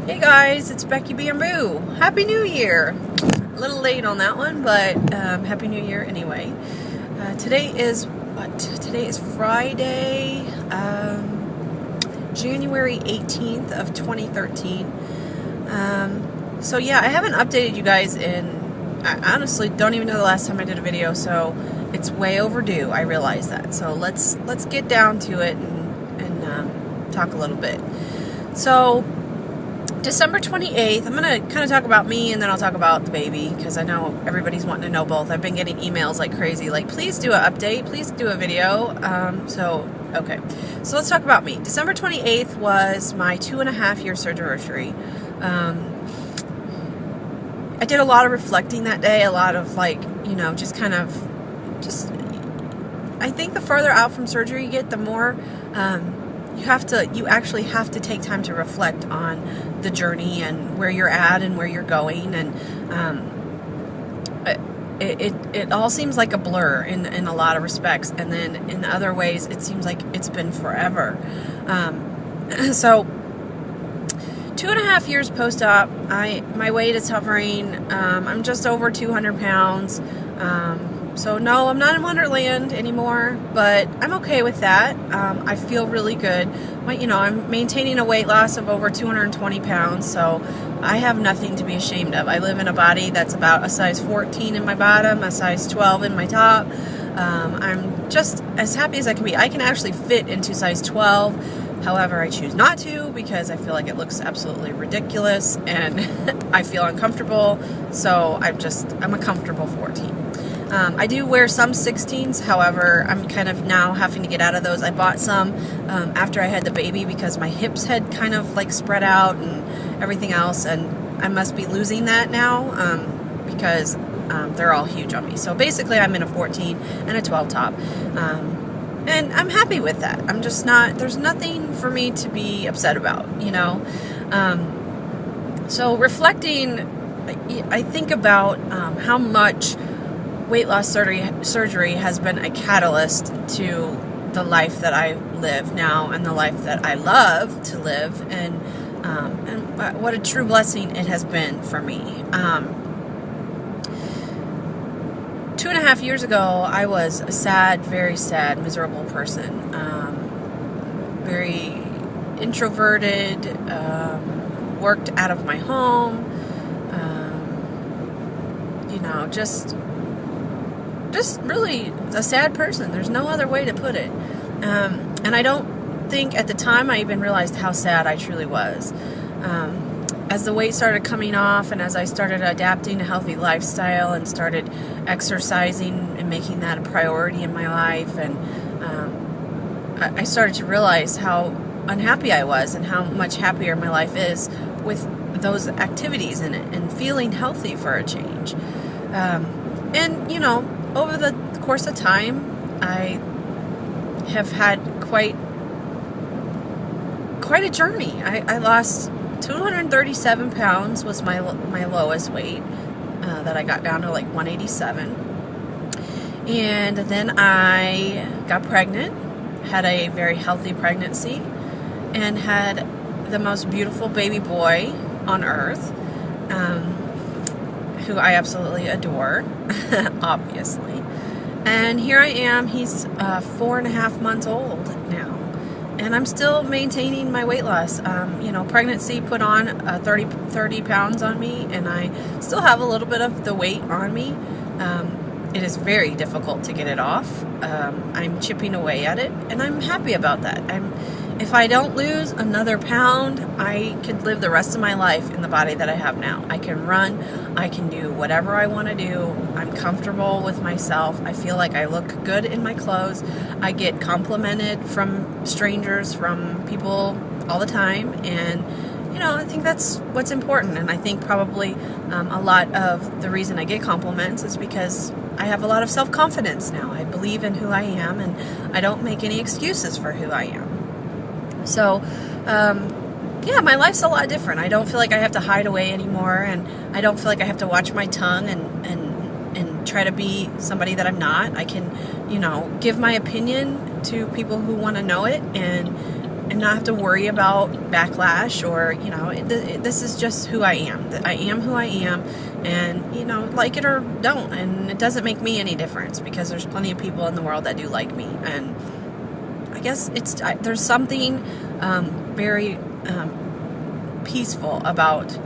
Hey guys, it's Becky Bamboo. Happy New Year! A little late on that one, but Happy New Year anyway. Today is what? Today is Friday, January 18th of 2013. So yeah, I haven't updated you guys I honestly don't even know the last time I did a video, so it's way overdue. I realize that. So let's get down to it and talk a little bit. So December 28th, I'm going to kind of talk about me and then I'll talk about the baby because I know everybody's wanting to know both. I've been getting emails like crazy, like please do an update, please do a video. Okay. So let's talk about me. December 28th was my 2.5-year surgery. I did a lot of reflecting that day, a lot of I think the further out from surgery you get, the more you actually have to take time to reflect on the journey and where you're at and where you're going, and it all seems like a blur in a lot of respects, and then in other ways it seems like it's been forever. So 2.5 years post-op, my weight is hovering, I'm just over 200 pounds. So no, I'm not in Wonderland anymore, but I'm okay with that. I feel really good. I'm maintaining a weight loss of over 220 pounds, so I have nothing to be ashamed of. I live in a body that's about a size 14 in my bottom, a size 12 in my top. I'm just as happy as I can be. I can actually fit into size 12. However, I choose not to because I feel like it looks absolutely ridiculous and I feel uncomfortable. So I'm a comfortable 14. I do wear some 16s, however, I'm kind of now having to get out of those. I bought some after I had the baby because my hips had kind of spread out and everything else, and I must be losing that now because they're all huge on me. So basically I'm in a 14 and a 12 top. And I'm happy with that. I'm just not, there's nothing for me to be upset about, So reflecting, I think about how much weight loss surgery has been a catalyst to the life that I live now and the life that I love to live, and what a true blessing it has been for me. 2.5 years ago, I was a sad, very sad, miserable person. Very introverted, worked out of my home, just really a sad person. There's no other way to put it. And I don't think at the time I even realized how sad I truly was. As the weight started coming off and as I started adapting a healthy lifestyle and started exercising and making that a priority in my life, and I started to realize how unhappy I was and how much happier my life is with those activities in it and feeling healthy for a change. Over the course of time, I have had quite a journey. I lost 237 pounds was my lowest weight, that I got down to 187. And then I got pregnant, had a very healthy pregnancy, and had the most beautiful baby boy on earth, who I absolutely adore, obviously. And here I am, he's 4.5 months old now. And I'm still maintaining my weight loss. Pregnancy put on 30 pounds on me, and I still have a little bit of the weight on me. It is very difficult to get it off. I'm chipping away at it, and I'm happy about that. If I don't lose another pound, I could live the rest of my life in the body that I have now. I can run, I can do whatever I want to do. I'm comfortable with myself. I feel like I look good in my clothes. I get complimented from strangers, from people all the time, and I think that's what's important. And I think probably a lot of the reason I get compliments is because I have a lot of self-confidence now. I believe in who I am, and I don't make any excuses for who I am. So, my life's a lot different. I don't feel like I have to hide away anymore, and I don't feel like I have to watch my tongue and try to be somebody that I'm not. I can, give my opinion to people who want to know it, and and not have to worry about backlash or, this is just who I am. I am who I am, and, like it or don't, and it doesn't make me any difference because there's plenty of people in the world that do like me, and I guess there's something very peaceful about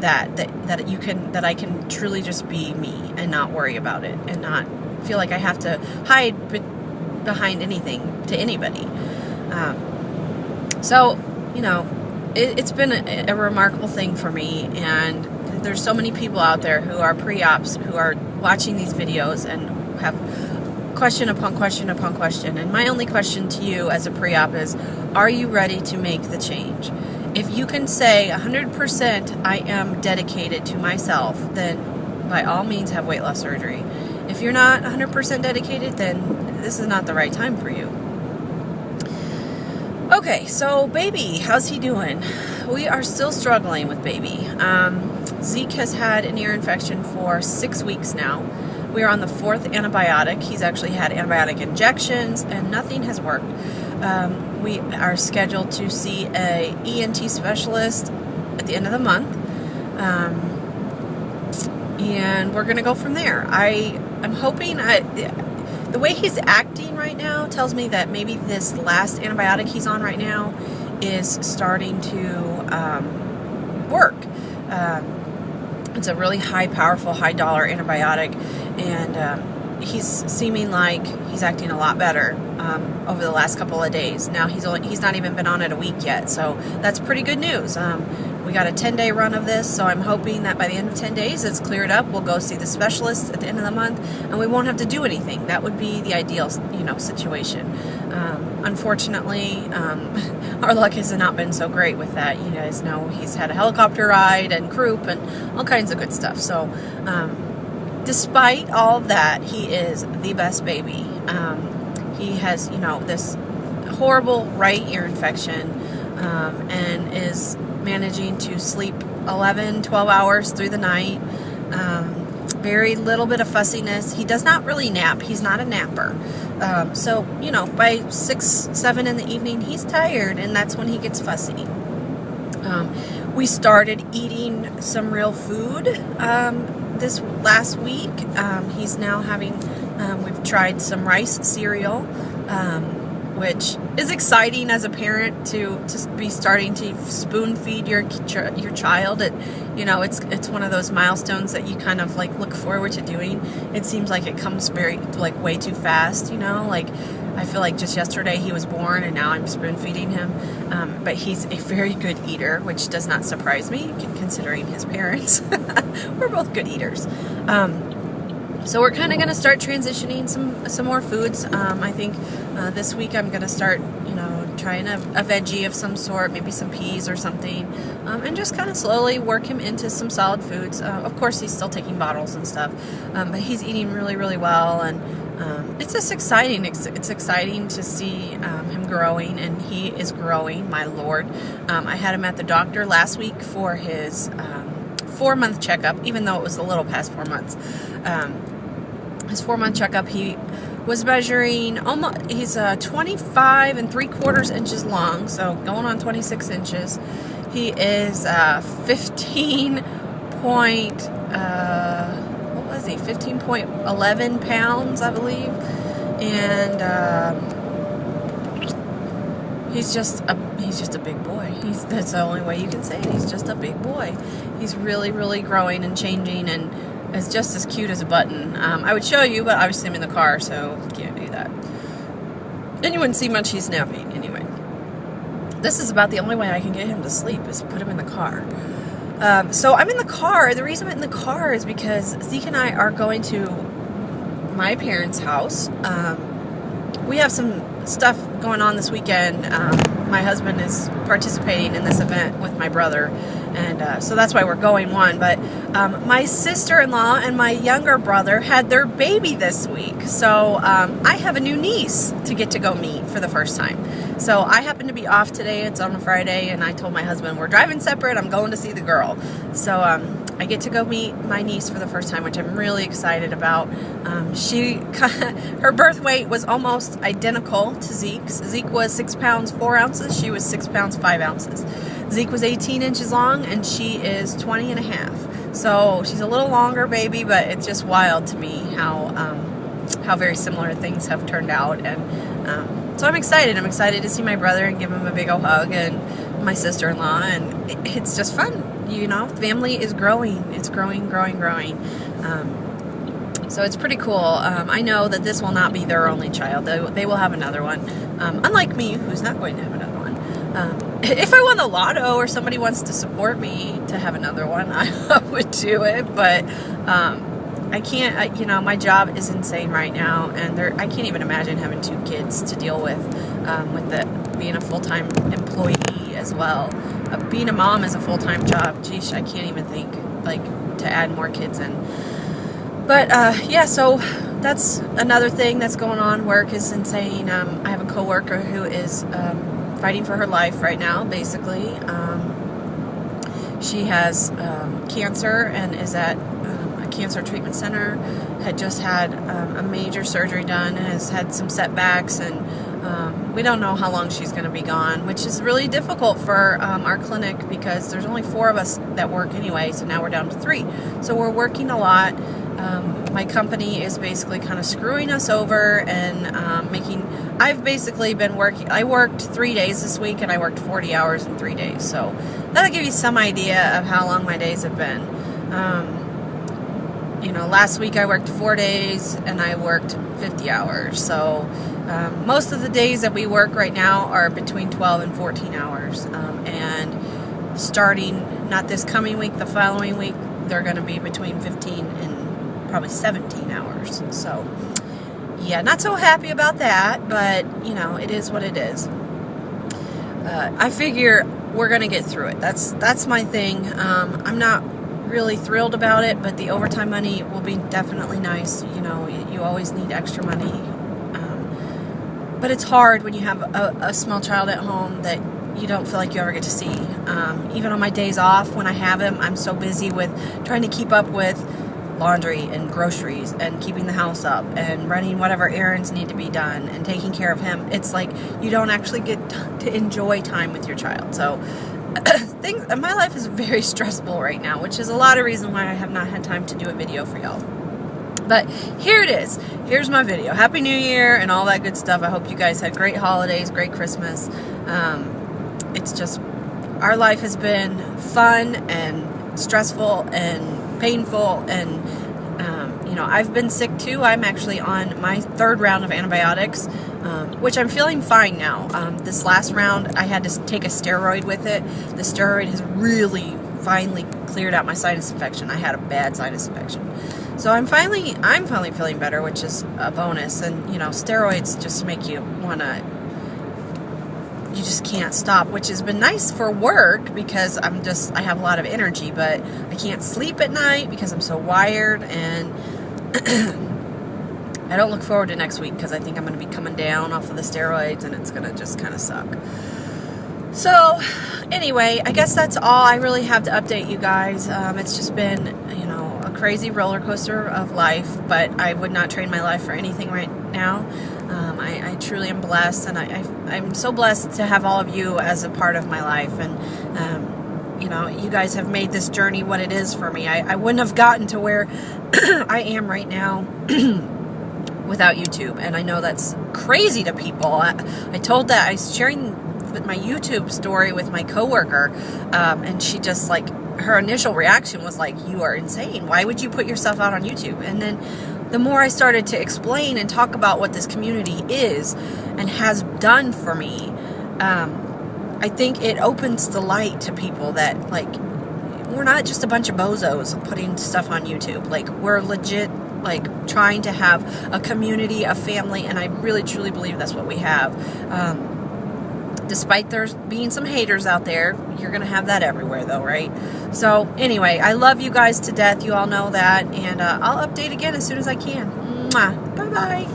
that I can truly just be me and not worry about it and not feel like I have to hide behind anything to anybody. So, it's been a remarkable thing for me, and there's so many people out there who are pre-ops who are watching these videos and have question upon question upon question. And my only question to you as a pre-op is, are you ready to make the change? If you can say 100% I am dedicated to myself, then by all means have weight loss surgery. If you're not 100% dedicated, then this is not the right time for you. Okay, so baby, how's he doing? We are still struggling with baby. Zeke has had an ear infection for 6 weeks now. We are on the 4th antibiotic. He's actually had antibiotic injections and nothing has worked. We are scheduled to see a ENT specialist at the end of the month. And we're going to go from there. I'm hoping, the way he's acting right now tells me that maybe this last antibiotic he's on right now is starting to work. It's a really high, powerful, high-dollar antibiotic, and he's seeming like he's acting a lot better over the last couple of days. Now he's not even been on it a week yet, so that's pretty good news. We got a 10-day run of this, so I'm hoping that by the end of 10 days it's cleared up. We'll go see the specialist at the end of the month, and we won't have to do anything. That would be the ideal, situation. Unfortunately, our luck has not been so great with that. You guys know he's had a helicopter ride and croup and all kinds of good stuff. So, despite all of that, he is the best baby. He has, this horrible right ear infection, and is managing to sleep 11, 12 hours through the night. Very little bit of fussiness. He does not really nap. He's not a napper. So, by 6, 7 in the evening, he's tired, and that's when he gets fussy. We started eating some real food this last week. He's now having, we've tried some rice cereal, which is exciting as a parent to be starting to spoon feed your child. It's one of those milestones that you kind of look forward to doing. It seems like it comes very way too fast. I feel like just yesterday he was born and now I'm spoon feeding him. But he's a very good eater, which does not surprise me considering his parents. We're both good eaters. So we're kind of going to start transitioning some more foods. I think this week I'm going to start, trying a veggie of some sort, maybe some peas or something, and just kind of slowly work him into some solid foods. Of course, he's still taking bottles and stuff, but he's eating really, really well, and it's just exciting. It's exciting to see him growing, and he is growing, my Lord. I had him at the doctor last week for his 4-month checkup, even though it was a little past 4 months. His 4-month checkup, he was measuring almost, he's 25 3/4 inches long, so going on 26 inches. He is 15.11 pounds, I believe, and he's just a big boy. That's the only way you can say it. He's just a big boy. He's really, really growing and changing, and is just as cute as a button. I would show you, but obviously I'm in the car, so can't do that. And you wouldn't see much. He's napping anyway. This is about the only way I can get him to sleep is put him in the car. So I'm in the car. The reason I'm in the car is because Zeke and I are going to my parents' house. We have some stuff going on this weekend. My husband is participating in this event with my brother, and so that's why we're going, one. But my sister-in-law and my younger brother had their baby this week, so I have a new niece to get to go meet for the first time. So I happen to be off today. It's on a Friday, and I told my husband we're driving separate. I'm going to see the girl. So I get to go meet my niece for the first time, which I'm really excited about. Her birth weight was almost identical to Zeke's. Zeke was 6 pounds 4 ounces. She was 6 pounds 5 ounces. Zeke was 18 inches long, and she is 20 and a half. So she's a little longer baby, but it's just wild to me how very similar things have turned out. And so I'm excited. I'm excited to see my brother and give him a big old hug, and my sister-in-law, and it's just fun. You know, family is growing. It's growing. So it's pretty cool. I know that this will not be their only child. They will have another one. Unlike me, who's not going to have another one. If I won the lotto or somebody wants to support me to have another one, I would do it. But I can't, you know, my job is insane right now, and I can't even imagine having 2 kids to deal with being a full-time employee as well. Being a mom is a full-time job. Geesh, I can't even think, like, to add more kids in. But, yeah, so that's another thing that's going on. Work is insane. I have a coworker who is fighting for her life right now, basically. She has cancer and is at a cancer treatment center, had just had a major surgery done, and has had some setbacks, and we don't know how long she's going to be gone, which is really difficult for our clinic because there's only 4 of us that work anyway, so now we're down to 3. So we're working a lot. My company is basically kind of screwing us over and I've basically been working. I worked 3 days this week, and I worked 40 hours in 3 days. So that'll give you some idea of how long my days have been. You know, last week I worked 4 days, and I worked 50 hours. So most of the days that we work right now are between 12 and 14 hours. And starting not this coming week, the following week, they're going to be between 15 and probably 17 hours. So yeah, not so happy about that, but you know, it is what it is. I figure we're going to get through it. That's my thing. I'm not really thrilled about it, but the overtime money will be definitely nice. You know, you always need extra money. But it's hard when you have a small child at home that you don't feel like you ever get to see. Even on my days off, when I have him, I'm so busy with trying to keep up with laundry and groceries and keeping the house up and running whatever errands need to be done and taking care of him. It's like you don't actually get to enjoy time with your child. So my life is very stressful right now, which is a lot of reason why I have not had time to do a video for y'all. But here it is. Here's my video. Happy New Year and all that good stuff. I hope you guys had great holidays, great Christmas. It's just, our life has been fun and stressful and painful, and you know, I've been sick too. I'm actually on my 3rd round of antibiotics, which I'm feeling fine now. This last round, I had to take a steroid with it. The steroid has really finally cleared out my sinus infection. I had a bad sinus infection. So I'm finally feeling better, which is a bonus. And you know, steroids just make you you just can't stop, which has been nice for work because I have a lot of energy, but I can't sleep at night because I'm so wired, and I don't look forward to next week because I think I'm going to be coming down off of the steroids, and it's going to just kind of suck. So anyway, I guess that's all I really have to update you guys. It's just been, you know, a crazy roller coaster of life, but I would not trade my life for anything right now. I truly am blessed, and I'm so blessed to have all of you as a part of my life, and you know, you guys have made this journey what it is for me. I wouldn't have gotten to where I am right now without YouTube, and I know that's crazy to people. I told that, I was sharing my YouTube story with my coworker, and she just, like, her initial reaction was like, you are insane. Why would you put yourself out on YouTube? And then the more I started to explain and talk about what this community is and has done for me, I think it opens the light to people that, like, we're not just a bunch of bozos putting stuff on YouTube. Like, we're legit, like, trying to have a community, a family, and I really truly believe that's what we have. Despite there being some haters out there, you're going to have that everywhere, though, right? So, anyway, I love you guys to death. You all know that. And I'll update again as soon as I can. Mwah. Bye-bye.